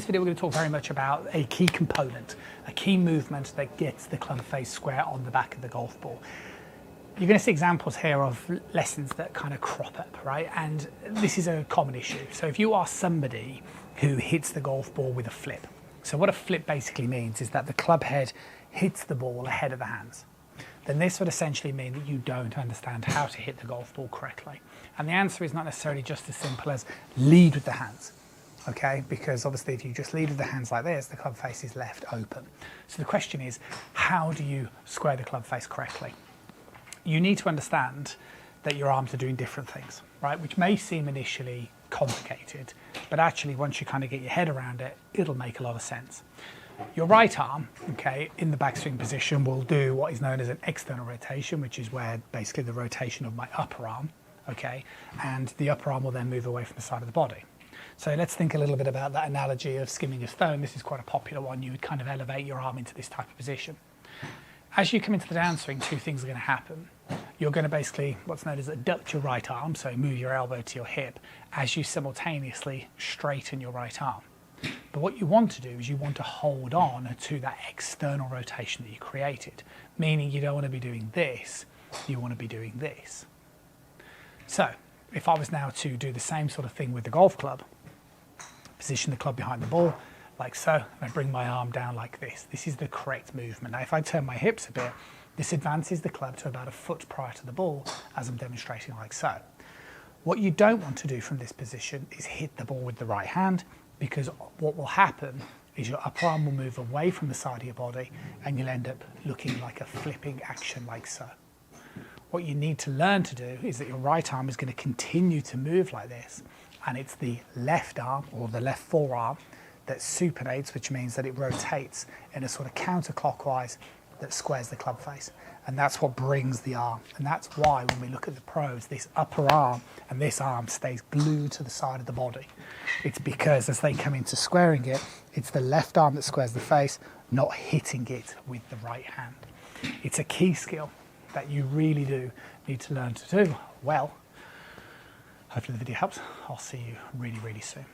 video, we're going to talk very much about a key component, a key movement that gets the club face square on the back of the golf ball. You're going to see examples here of lessons that kind of crop up, right? And this is a common issue. So if you are somebody who hits the golf ball with a flip, so what a flip basically means is that the club head hits the ball ahead of the hands, then this would essentially mean that you don't understand how to hit the golf ball correctly. And the answer is not necessarily just as simple as lead with the hands. Okay, because obviously if you just lead with the hands like this, the club face is left open. So the question is, how do you square the club face correctly? You need to understand that your arms are doing different things, right? Which may seem initially complicated, but actually once you kind of get your head around it, it'll make a lot of sense. Your right arm, okay, in the backswing position will do what is known as an external rotation, which is where basically the rotation of my upper arm, okay, and the upper arm will then move away from the side of the body. So let's think a little bit about that analogy of skimming a stone. This is quite a popular one. You would kind of elevate your arm into this type of position. As you come into the downswing, two things are going to happen. You're going to basically, what's known as abduct your right arm, so move your elbow to your hip, as you simultaneously straighten your right arm. But what you want to do is you want to hold on to that external rotation that you created, meaning you don't want to be doing this, you want to be doing this. So if I was now to do the same sort of thing with the golf club, position the club behind the ball, like so, and I bring my arm down like this. This is the correct movement. Now, if I turn my hips a bit, this advances the club to about a foot prior to the ball, as I'm demonstrating like so. What you don't want to do from this position is hit the ball with the right hand, because what will happen is your upper arm will move away from the side of your body, and you'll end up looking like a flipping action like so. What you need to learn to do is that your right arm is going to continue to move like this, and it's the left arm or the left forearm that supinates, which means that it rotates in a sort of counterclockwise that squares the club face. And that's what brings the arm. And that's why when we look at the pros, this upper arm and this arm stays glued to the side of the body. It's because as they come into squaring it, it's the left arm that squares the face, not hitting it with the right hand. It's a key skill that you really do need to learn to do well. Hopefully the video helps. I'll see you really, really soon.